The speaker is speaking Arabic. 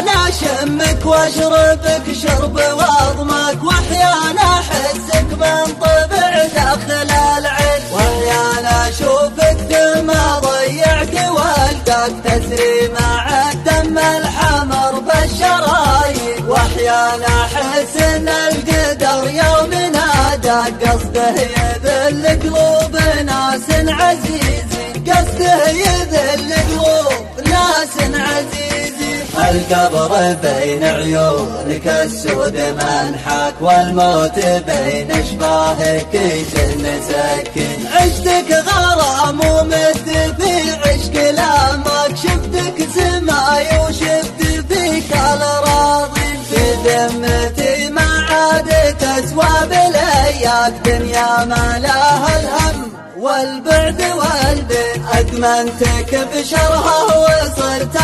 واحيانا اشمك واشربك شرب واضمك، واحيانا احسك بنطبع داخل العين، واحيانا اشوفك دمى ضيعت والقاك تسري مع الدم الحمر بالشرايين، واحيانا احس ان القدر يومنا داق قصده يذل قلوب ناس عزيزين، قصده يذل قلوب ناس عزيزين. القبر بين عيونك السود منحك، والموت بين اشباهك يجن سكين، عشتك غرام ومت في عشق لامك، شفتك سماي وشفت فيك الراضي، في ذمتي ما عاد تسوى بلياك دنيا ما لها الهم والبعد والبين، أدمنتك بشرها وصرت